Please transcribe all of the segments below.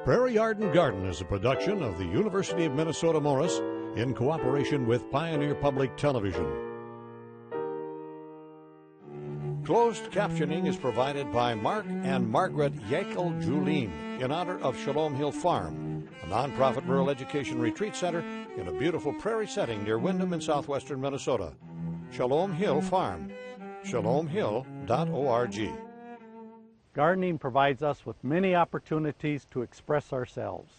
Prairie Yard and Garden is a production of the University of Minnesota Morris in cooperation with Pioneer Public Television. Closed captioning is provided by Mark and Margaret Yakel-Julien in honor of Shalom Hill Farm, a nonprofit rural education retreat center in a beautiful prairie setting near Windham in southwestern Minnesota. Shalom Hill Farm, shalomhill.org. Gardening provides us with many opportunities to express ourselves.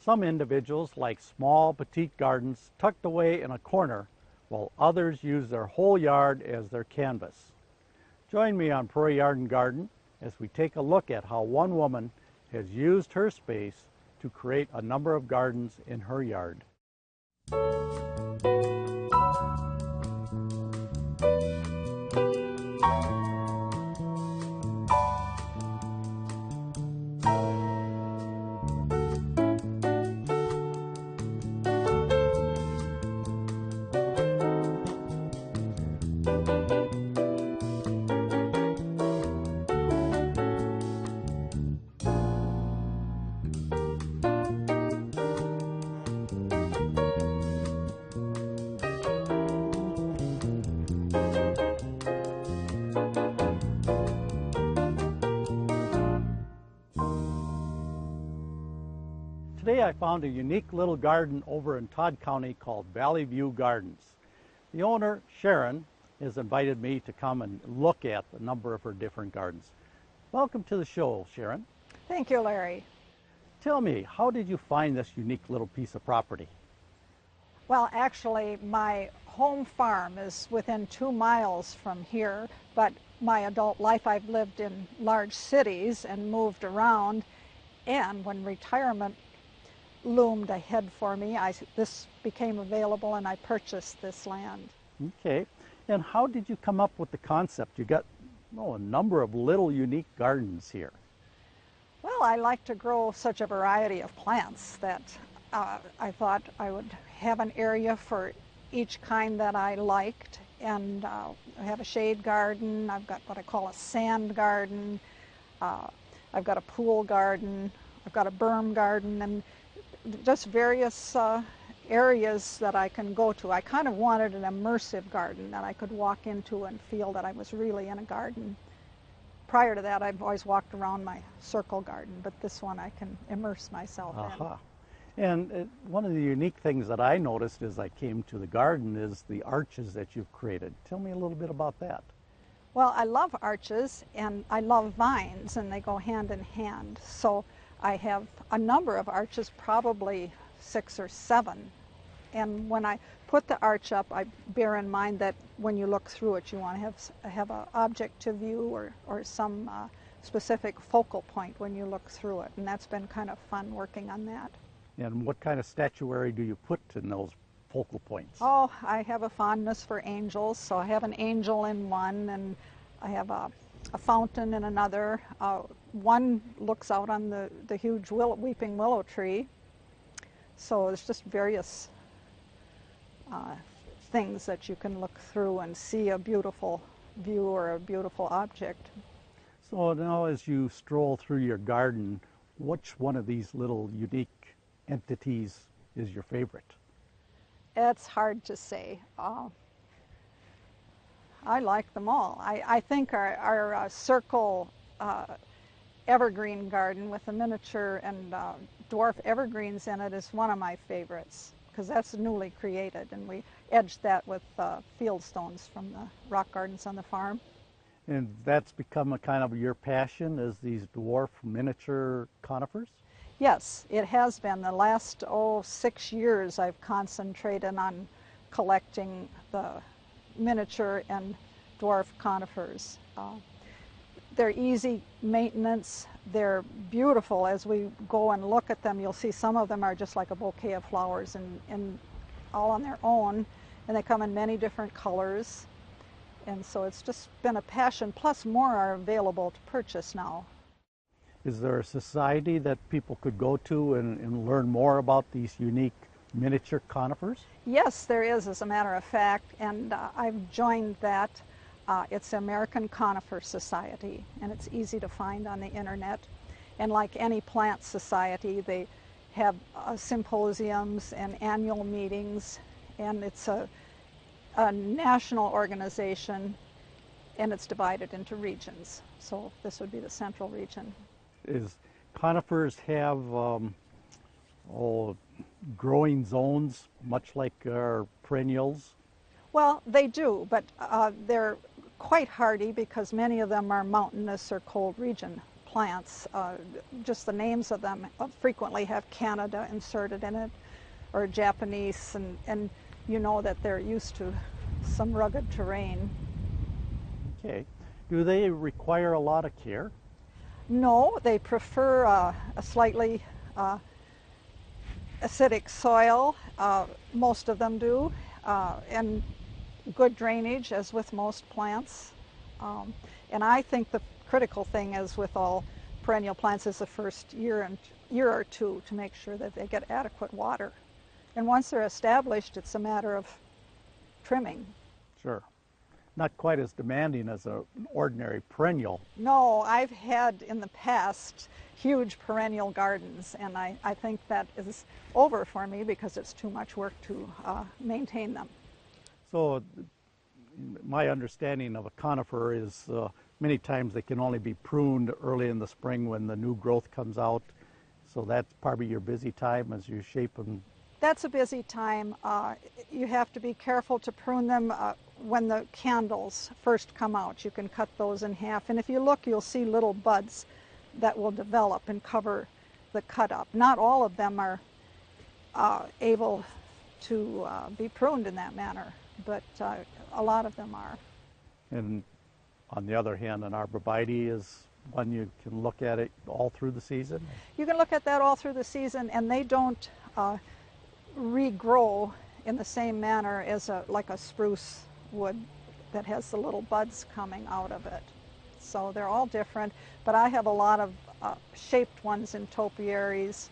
Some individuals like small, petite gardens tucked away in a corner, while others use their whole yard as their canvas. Join me on Prairie Yard and Garden as we take a look at how one woman has used her space to create a number of gardens in her yard. Today I found a unique little garden over in Todd County called Valley View Gardens. The owner, Sharon, has invited me to come and look at a number of her different gardens. Welcome to the show, Sharon. Thank you, Larry. Tell me, how did you find this unique little piece of property? Well, actually, my home farm is within 2 miles from here, but my adult life I've lived in large cities and moved around, and when retirement loomed ahead for me, this became available and I purchased this land. Okay, and how did you come up with the concept? You got a number of little unique gardens here. Well, I like to grow such a variety of plants that I thought I would have an area for each kind that I liked, and I have a shade garden, I've got what I call a sand garden, I've got a pool garden, I've got a berm garden, and just various areas that I can go to. I kind of wanted an immersive garden that I could walk into and feel that I was really in a garden. Prior to that, I've always walked around my circle garden, but this one I can immerse myself in. And one of the unique things that I noticed as I came to the garden is the arches that you've created. Tell me a little bit about that. Well, I love arches and I love vines, and they go hand in hand. So I have a number of arches, probably 6 or 7. And when I put the arch up, I bear in mind that when you look through it, you want to have an object to view or some specific focal point when you look through it. And that's been kind of fun working on that. And what kind of statuary do you put in those focal points? Oh, I have a fondness for angels, so I have an angel in one, and I have a fountain in another. One looks out on the huge weeping willow tree. So there's just various things that you can look through and see a beautiful view or a beautiful object. So now as you stroll through your garden, which one of these little unique entities is your favorite? It's hard to say. I like them all. I think our circle evergreen garden with the miniature and dwarf evergreens in it is one of my favorites, because that's newly created, and we edged that with field stones from the rock gardens on the farm. And that's become a kind of your passion, is these dwarf miniature conifers? Yes, it has been. The last 6 years I've concentrated on collecting the miniature and dwarf conifers. They're easy maintenance, they're beautiful. As we go and look at them, you'll see some of them are just like a bouquet of flowers and all on their own, and they come in many different colors. And so it's just been a passion, plus more are available to purchase now. Is there a society that people could go to and learn more about these unique miniature conifers? Yes, there is, as a matter of fact, and I've joined that. It's the American Conifer Society, and it's easy to find on the internet. And like any plant society, they have symposiums and annual meetings, and it's a national organization, and it's divided into regions. So this would be the central region. Is conifers have growing zones, much like our perennials? Well, they do, but they're quite hardy because many of them are mountainous or cold region plants. Just the names of them frequently have Canada inserted in it, or Japanese, and you know that they're used to some rugged terrain. Okay. Do they require a lot of care? No, they prefer a slightly acidic soil. Most of them do, and good drainage, as with most plants. And I think the critical thing, as with all perennial plants, is the first year or two to make sure that they get adequate water. And once they're established, it's a matter of trimming. Sure. Not quite as demanding as an ordinary perennial. No, I've had in the past huge perennial gardens, and I think that is over for me because it's too much work to maintain them. So my understanding of a conifer is many times they can only be pruned early in the spring when the new growth comes out. So that's probably your busy time as you shape them. That's a busy time. You have to be careful to prune them when the candles first come out. You can cut those in half, and if you look, you'll see little buds that will develop and cover the cut up. Not all of them are able to be pruned in that manner, but a lot of them are. And on the other hand, an arborvitae is one you can look at it all through the season? You can look at that all through the season, and they don't regrow in the same manner as like a spruce would that has the little buds coming out of it. So they're all different, but I have a lot of shaped ones in topiaries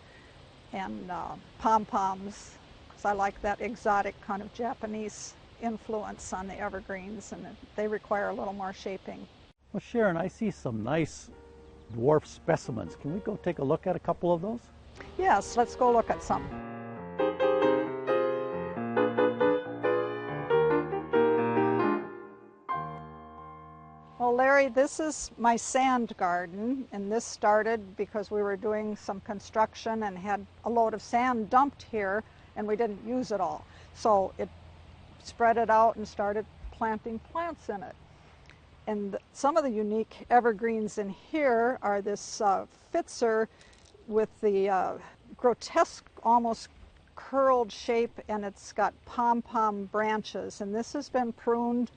and pom-poms, because I like that exotic kind of Japanese influence on the evergreens, and they require a little more shaping. Well, Sharon, I see some nice dwarf specimens. Can we go take a look at a couple of those? Yes, let's go look at some. Well, Larry, this is my sand garden, and this started because we were doing some construction and had a load of sand dumped here, and we didn't use it all. So it spread it out and started planting plants in it. And some of the unique evergreens in here are this Pfitzer with the grotesque, almost curled shape, and it's got pom-pom branches. And this has been pruned.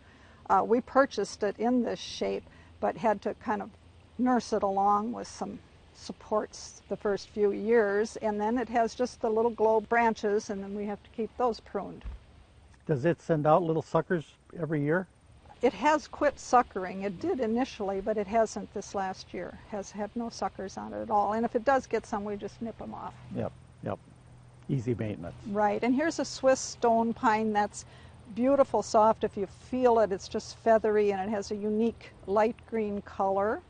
We purchased it in this shape, but had to kind of nurse it along with some supports the first few years. And then it has just the little globe branches, and then we have to keep those pruned. Does it send out little suckers every year? It has quit suckering. It did initially, but it hasn't this last year. Has had no suckers on it at all. And if it does get some, we just nip them off. Yep. Easy maintenance. Right. And here's a Swiss stone pine that's beautiful, soft. If you feel it, it's just feathery, and it has a unique light green color.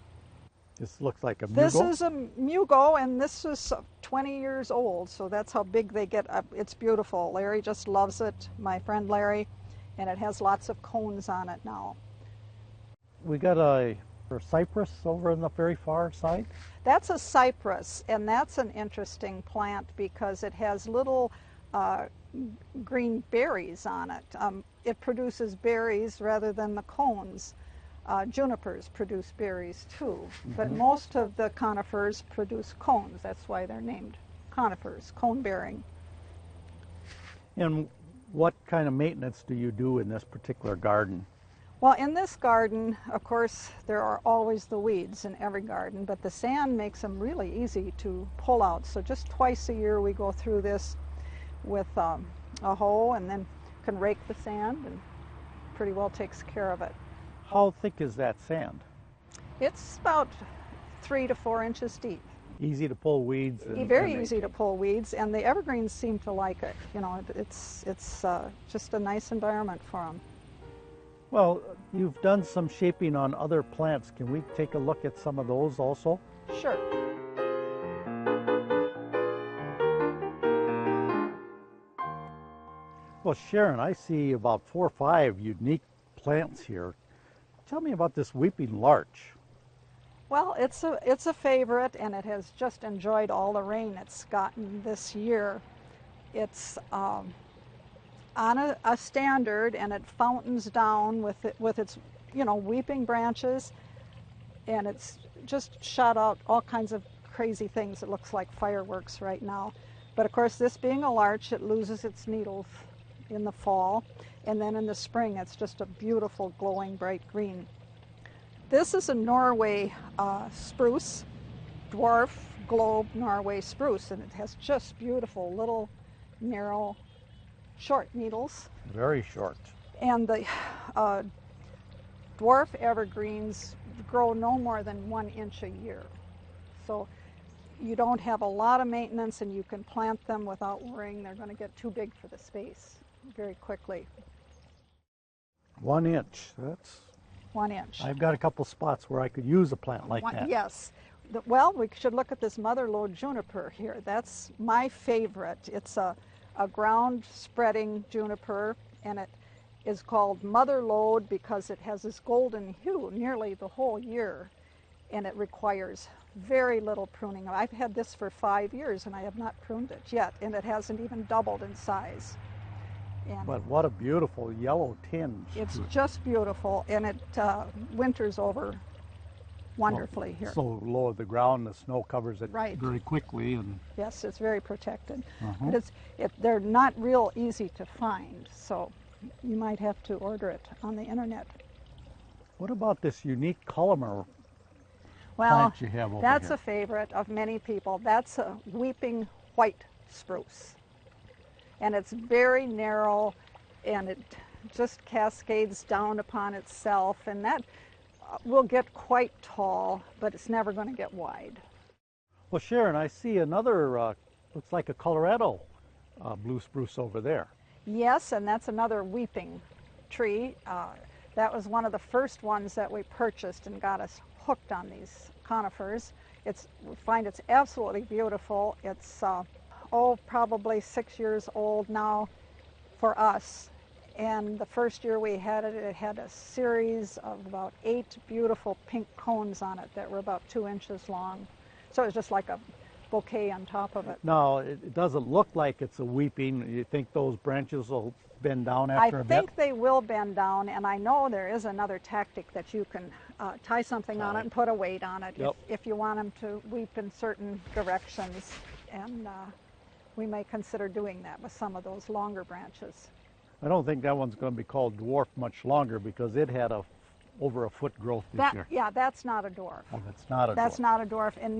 This looks like a mugo. This is a mugo, and this is 20 years old, so that's how big they get. It's beautiful. Larry just loves it, my friend Larry, and it has lots of cones on it now. We got a cypress over on the very far side. That's a cypress, and that's an interesting plant because it has little green berries on it. It produces berries rather than the cones. Junipers produce berries too, but most of the conifers produce cones. That's why they're named conifers, cone bearing. And what kind of maintenance do you do in this particular garden? Well, in this garden, of course, there are always the weeds in every garden, but the sand makes them really easy to pull out. So just twice a year we go through this with a hoe, and then can rake the sand, and pretty well takes care of it. How thick is that sand? It's about 3 to 4 inches deep. Easy to pull weeds? Very easy to pull weeds, and the evergreens seem to like it. You know, it's just a nice environment for them. Well, you've done some shaping on other plants. Can we take a look at some of those also? Sure. Well, Sharon, I see about 4 or 5 unique plants here. Tell me about this weeping larch. Well, it's a favorite, and it has just enjoyed all the rain it's gotten this year. It's on a standard, and it fountains down with its weeping branches, and it's just shot out all kinds of crazy things. It looks like fireworks right now. But of course, this being a larch, it loses its needles in the fall, and then in the spring it's just a beautiful glowing bright green. This is a Norway spruce, dwarf globe Norway spruce, and it has just beautiful little narrow short needles. Very short. And the dwarf evergreens grow no more than 1 inch a year. So you don't have a lot of maintenance, and you can plant them without worrying they're going to get too big for the space very quickly. 1 inch. That's 1 inch. I've got a couple spots where I could use a plant like that. Yes. Well, we should look at this mother-lode juniper here. That's my favorite. It's a ground spreading juniper, and it is called mother-lode because it has this golden hue nearly the whole year, and it requires very little pruning. I've had this for 5 years and I have not pruned it yet, and it hasn't even doubled in size. And But what a beautiful yellow tinge. it's just beautiful, and it winters over wonderfully here. So low to the ground, the snow covers it Right. very quickly. And Yes, it's very protected. Uh-huh. But they're not real easy to find, so you might have to order it on the internet. what about this unique columnar Well, plant you have over that's here? a favorite of many people. That's a weeping white spruce. And it's very narrow, and it just cascades down upon itself, and that will get quite tall, but it's never going to get wide. Well, Sharon, I see another, looks like a Colorado blue spruce over there. Yes, and that's another weeping tree. That was one of the first ones that we purchased and got us hooked on these conifers. We find it's absolutely beautiful. It's probably 6 years old now for us. And the first year we had it, it had a series of about 8 beautiful pink cones on it that were about 2 inches long. So it was just like a bouquet on top of it. Now, it doesn't look like it's a weeping. You think those branches will bend down after a bit? I think they will bend down, and I know there is another tactic that you can tie something on it and put a weight on it Yep. if you want them to weep in certain directions. And we may consider doing that with some of those longer branches. I don't think that one's going to be called dwarf much longer because it had over a foot growth this year. Yeah, that's not a dwarf. Oh, that's not a That's dwarf. not a dwarf, and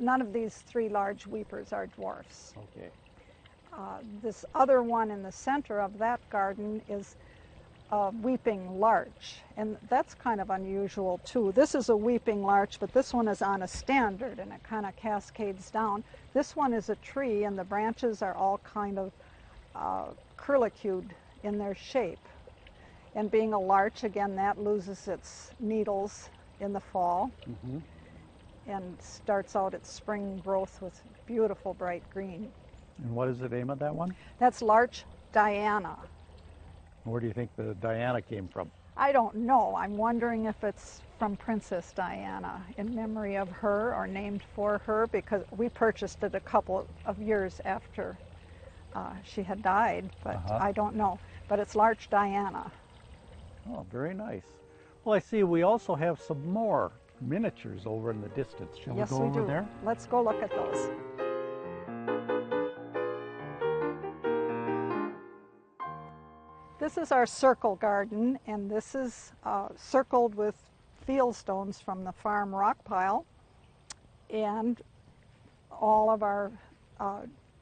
none of these 3 large weepers are dwarfs. Okay. This other one in the center of that garden is a weeping larch, and that's kind of unusual too. This is a weeping larch, but this one is on a standard, and it kind of cascades down. This one is a tree, and the branches are all kind of curlicued in their shape. And being a larch, again, that loses its needles in the fall and starts out its spring growth with beautiful bright green. And what is the name of that one? That's Larch Diana. Where do you think the Diana came from? I don't know. I'm wondering if it's from Princess Diana in memory of her or named for her, because we purchased it a couple of years after she had died, but I don't know. But it's Larch Diana. Oh, very nice. Well, I see we also have some more miniatures over in the distance. Shall Yes, we go we over do. there? Let's go look at those. This is our circle garden, and this is circled with fieldstones from the farm rock pile, and all of our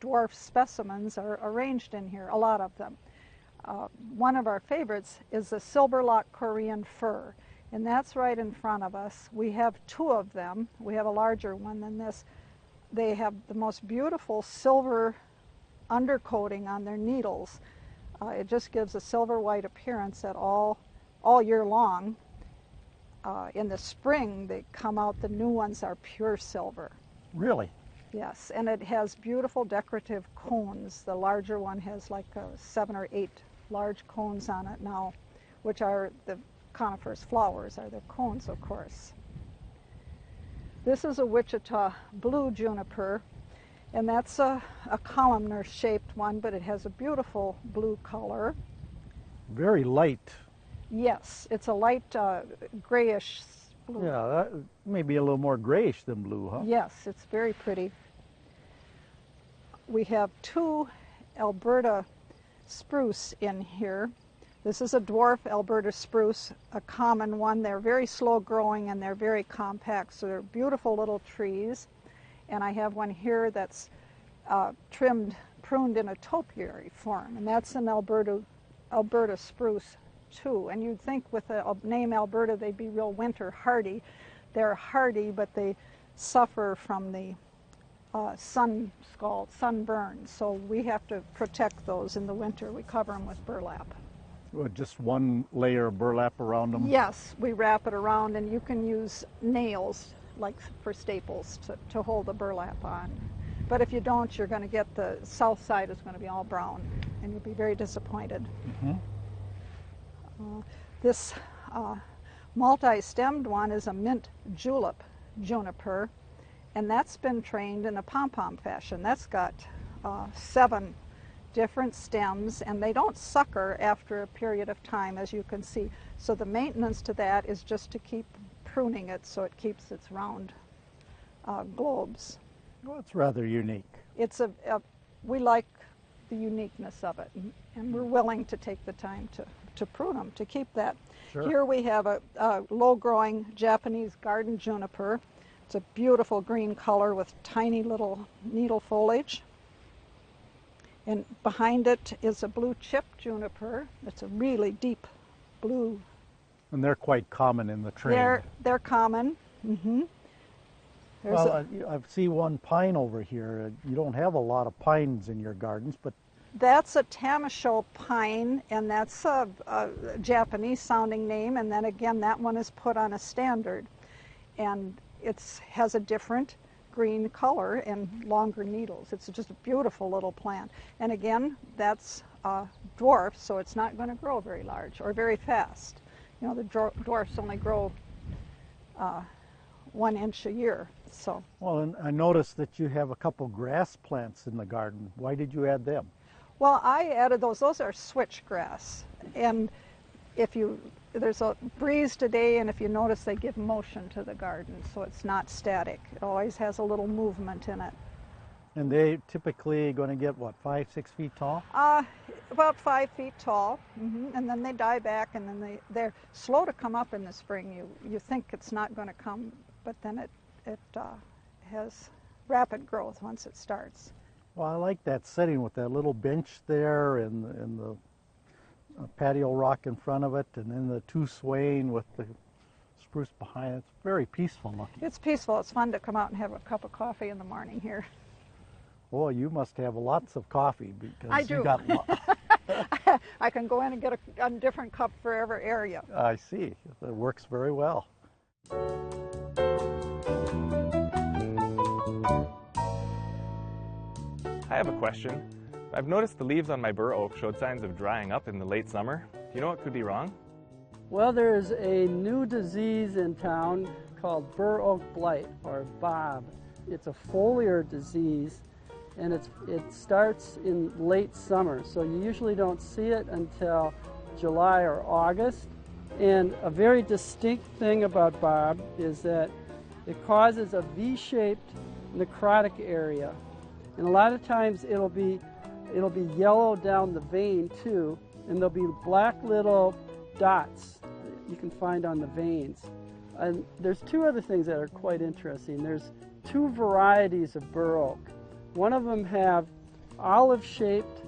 dwarf specimens are arranged in here, a lot of them. One of our favorites is the Silberlock Korean fir, and that's right in front of us. We have 2 of them. We have a larger one than this. They have the most beautiful silver undercoating on their needles. It just gives a silver white appearance at all year long. In the spring, they come out, the new ones are pure silver. Really? Yes, and it has beautiful decorative cones. The larger one has like 7 or 8 large cones on it now, which are the coniferous flowers, are their cones, of course. This is a Wichita blue juniper, and that's a columnar-shaped one, but it has a beautiful blue color. Very light. Yes, it's a light grayish blue. Yeah, that may be a little more grayish than blue, huh? Yes, it's very pretty. We have 2 Alberta spruce in here. This is a dwarf Alberta spruce, a common one. They're very slow growing and they're very compact, so they're beautiful little trees. And I have one here that's pruned in a topiary form, and that's an Alberta spruce too. And you'd think with the name Alberta they'd be real winter hardy. They're hardy, but they suffer from the sunburn, so we have to protect those in the winter. We cover them with burlap. Well, just one layer of burlap around them? Yes, we wrap it around, and you can use nails like for staples to hold the burlap on. But if you don't, you're going to get the south side is going to be all brown, and you'll be very disappointed. Mm-hmm. This multi-stemmed one is a mint julep juniper, and that's been trained in a pom-pom fashion. That's got 7 different stems, and they don't sucker after a period of time, as you can see. So the maintenance to that is just to keep pruning it so it keeps its round globes. Well, it's rather unique. It's we like the uniqueness of it, and we're willing to take the time to prune them, to keep that. Sure. Here we have a low-growing Japanese garden juniper. It's a beautiful green color with tiny little needle foliage. And behind it is a blue chip juniper. It's a really deep blue. And they're quite common in the train. They're common. Mm-hmm. Well, I see one pine over here. You don't have a lot of pines in your gardens, but... That's a Tamasho pine, and that's a Japanese-sounding name, and then again, that one is put on a standard. And it has a different green color and longer needles. It's just a beautiful little plant. And again, that's dwarf, so it's not going to grow very large or very fast. You know, the dwarfs only grow 1 inch a year. So. Well, and I noticed that you have a couple grass plants in the garden. Why did you add them? Well, I added those. Those are switchgrass, and there's a breeze today, and if you notice, they give motion to the garden, so it's not static. It always has a little movement in it. And they typically going to get, what, 5, 6 feet tall? About 5 feet tall, and then they die back, and then they're slow to come up in the spring. You think it's not going to come, but then it has rapid growth once it starts. Well, I like that setting with that little bench there and the patio rock in front of it, and then the 2 swaying with the spruce behind it. It's very peaceful looking. It's peaceful. It's fun to come out and have a cup of coffee in the morning here. Well, you must have lots of coffee because I do. You got I can go in and get a different cup for every area. I see. It works very well. I have a question. I've noticed the leaves on my bur oak showed signs of drying up in the late summer. Do you know what could be wrong? Well, there's a new disease in town called bur oak blight, or BOB. It's a foliar disease, and it starts in late summer, so you usually don't see it until July or August. And a very distinct thing about BOB is that it causes a V-shaped necrotic area. And a lot of times it'll be yellow down the vein too, and there'll be black little dots that you can find on the veins. And there's 2 other things that are quite interesting. There's 2 varieties of bur oak. One of them have olive-shaped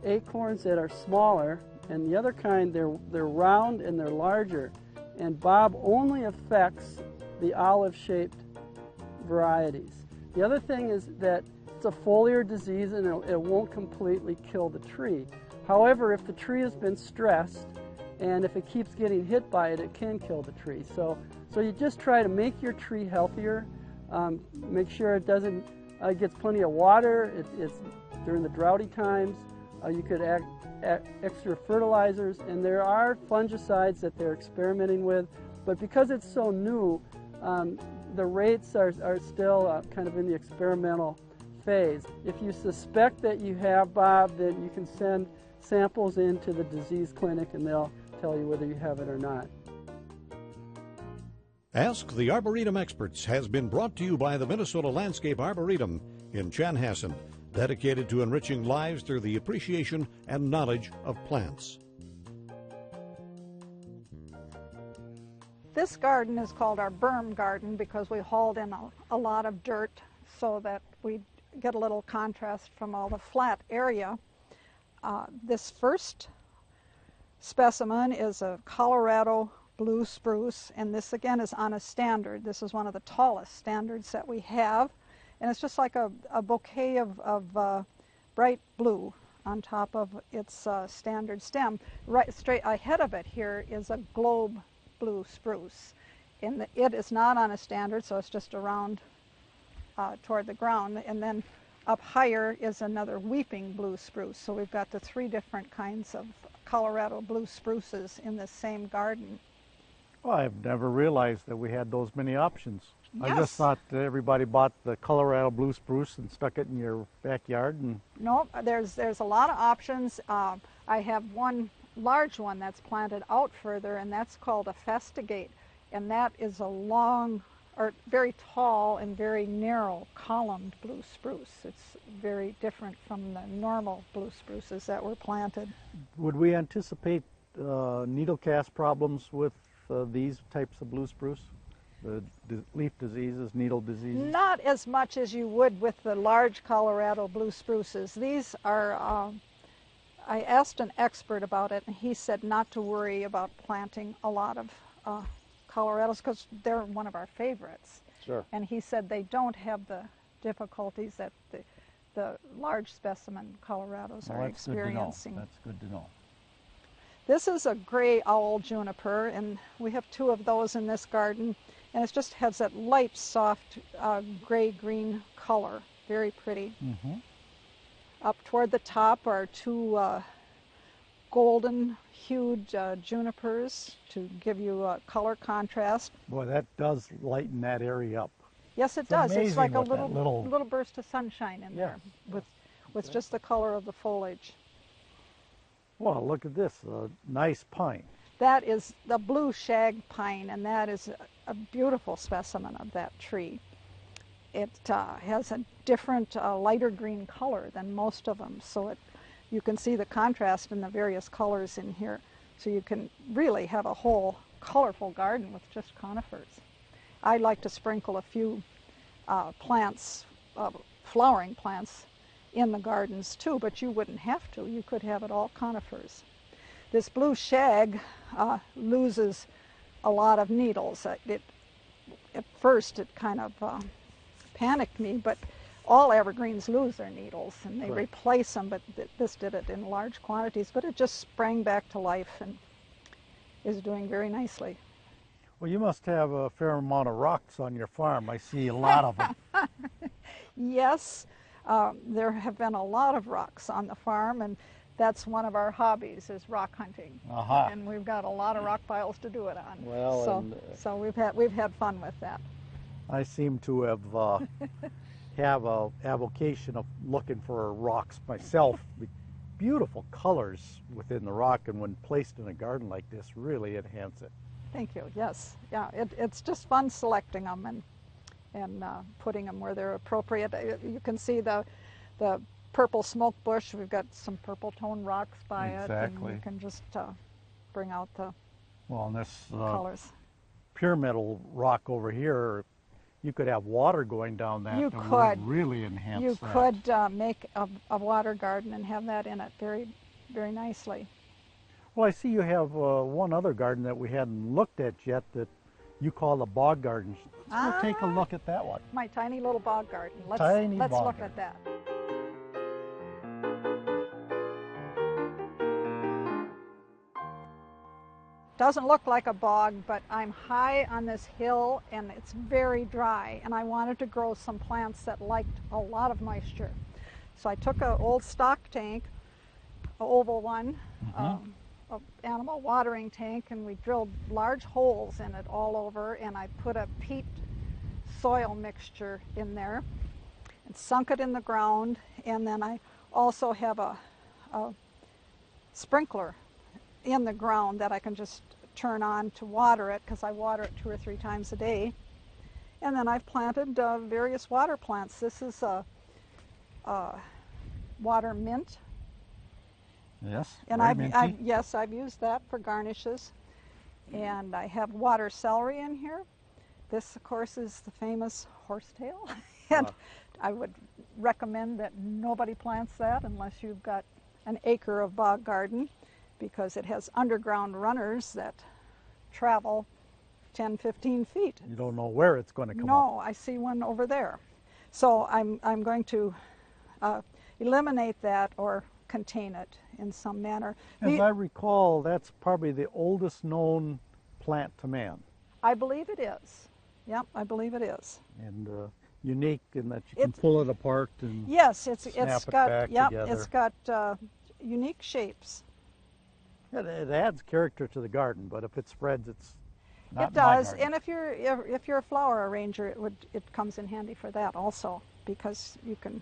acorns that are smaller, and the other kind, they're round and they're larger. And BOB only affects the olive-shaped varieties. The other thing is that it's a foliar disease, and it won't completely kill the tree. However, if the tree has been stressed, and if it keeps getting hit by it, it can kill the tree. So you just try to make your tree healthier, make sure it doesn't It gets plenty of water. It's during the droughty times. You could add extra fertilizers, and there are fungicides that they're experimenting with, but because it's so new, the rates are still kind of in the experimental phase. If you suspect that you have, Bob, then you can send samples into the disease clinic and they'll tell you whether you have it or not. Ask the Arboretum Experts has been brought to you by the Minnesota Landscape Arboretum in Chanhassen, dedicated to enriching lives through the appreciation and knowledge of plants. This garden is called our berm garden because we hauled in a lot of dirt so that we get a little contrast from all the flat area. This first specimen is a Colorado blue spruce, and this again is on a standard. This is one of the tallest standards that we have, and it's just like a bouquet of bright blue on top of its standard stem. Right straight ahead of it here is a globe blue spruce. It is not on a standard, so it's just around toward the ground, and then up higher is another weeping blue spruce. So we've got the three different kinds of Colorado blue spruces in the same garden. Well, I've never realized that we had those many options. I Yes. just thought that everybody bought the Colorado blue spruce and stuck it in your backyard. And No, there's a lot of options. I have one large one that's planted out further, and that's called a Festigate, and that is a long, or very tall and very narrow columned blue spruce. It's very different from the normal blue spruces that were planted. would we anticipate needle cast problems with these types of blue spruce? The leaf diseases, needle diseases? Not as much as you would with the large Colorado blue spruces. These are, I asked an expert about it, and he said not to worry about planting a lot of Colorados because they're one of our favorites. Sure. And he said they don't have the difficulties that the large specimen Colorados are experiencing. That's good to know. This is a gray owl juniper, and we have two of those in this garden, and it just has that light, soft gray-green color. Very pretty. Mm-hmm. Up toward the top are two golden-hued junipers to give you a color contrast. Boy, that does lighten that area up. Yes, it does. It's amazing like a what that little burst of sunshine in there with just the color of the foliage. Well, look at this, a nice pine. That is the blue shag pine, and that is a beautiful specimen of that tree. It has a different lighter green color than most of them, so you can see the contrast in the various colors in here. So you can really have a whole colorful garden with just conifers. I like to sprinkle a few plants, flowering plants, in the gardens too, but you wouldn't have to. You could have it all conifers. This blue shag loses a lot of needles. At first it kind of panicked me, but all evergreens lose their needles and they replace them, but this did it in large quantities, but it just sprang back to life and is doing very nicely. Well, you must have a fair amount of rocks on your farm. I see a lot of them. Yes. There have been a lot of rocks on the farm, and that's one of our hobbies is rock hunting. Aha. And we've got a lot of rock piles to do it on. Well, so we've had fun with that. I seem to have a avocation of looking for rocks myself. Beautiful colors within the rock, and when placed in a garden like this, really enhance it. Thank you. Yes. Yeah. It's just fun selecting them and putting them where they're appropriate. You can see the purple smoke bush. We've got some purple tone rocks by it, and you can just bring out the well, and this colors. pyramidal rock over here, you could have water going down that. You and could would really enhance You that. could make a water garden and have that in it very, very nicely. Well, I see you have one other garden that we hadn't looked at yet that you call the bog garden. Let's take a look at that one. My tiny little bog garden. Let's Tiny bog look garden. at that. doesn't look like a bog, but I'm high on this hill and it's very dry, and I wanted to grow some plants that liked a lot of moisture. So I took an old stock tank, an oval one, an animal watering tank, and we drilled large holes in it all over, and I put a peat soil mixture in there and sunk it in the ground, and then I also have a sprinkler in the ground that I can just turn on to water it, because I water it 2 or 3 times a day. And then I've planted various water plants. This is a water mint. Yes, And I've used that for garnishes. And I have water celery in here. This, of course, is the famous horsetail. And I would recommend that nobody plants that unless you've got an acre of bog garden, because it has underground runners that travel 10, 15 feet. You don't know where it's going to come up. No, I see one over there. So I'm going to eliminate that or contain it in some manner. As I recall, that's probably the oldest known plant to man. I believe it is. Yep, I believe it is. And unique in that you can pull it apart and yes, it's got together. It's got unique shapes. It adds character to the garden, but if it spreads, it's not It does, in my garden. and if you're a flower arranger, it comes in handy for that also, because you can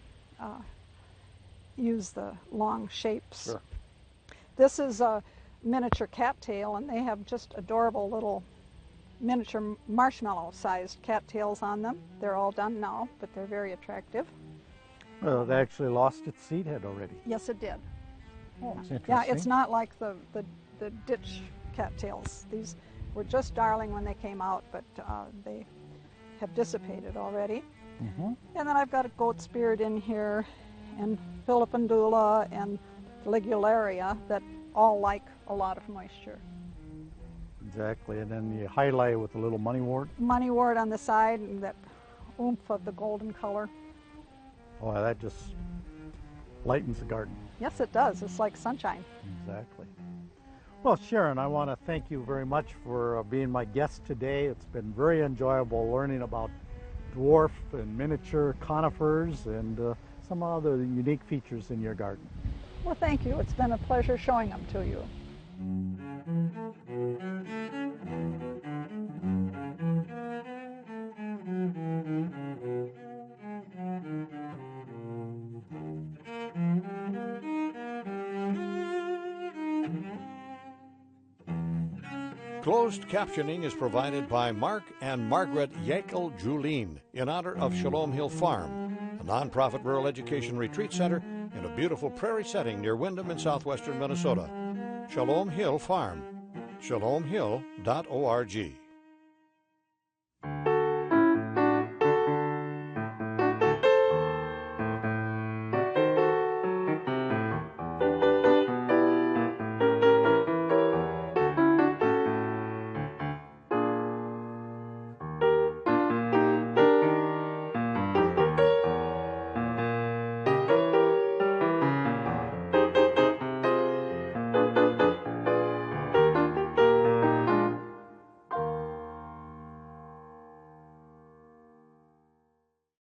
use the long shapes. Sure. This is a miniature cattail, and they have just adorable little miniature marshmallow-sized cattails on them. They're all done now, but they're very attractive. Well, it actually lost its seed head already. Yes, it did. That's Yeah, interesting. it's not like the ditch cattails. These were just darling when they came out, but they have dissipated already. And then I've got a goat's beard in here, and Philippendula and Ligularia that all like a lot of moisture. Exactly, and then you highlight with a little moneywort. Moneywort on the side, and that oomph of the golden color. Oh, that just lightens the garden. Yes, it does. It's like sunshine. Exactly. Well, Sharon, I want to thank you very much for being my guest today. It's been very enjoyable learning about dwarf and miniature conifers and some other unique features in your garden. Well, thank you. It's been a pleasure showing them to you. Closed captioning is provided by Mark and Margaret Yackel-Julien in honor of Shalom Hill Farm, a nonprofit rural education retreat center in a beautiful prairie setting near Windham in southwestern Minnesota. Shalom Hill Farm, shalomhill.org.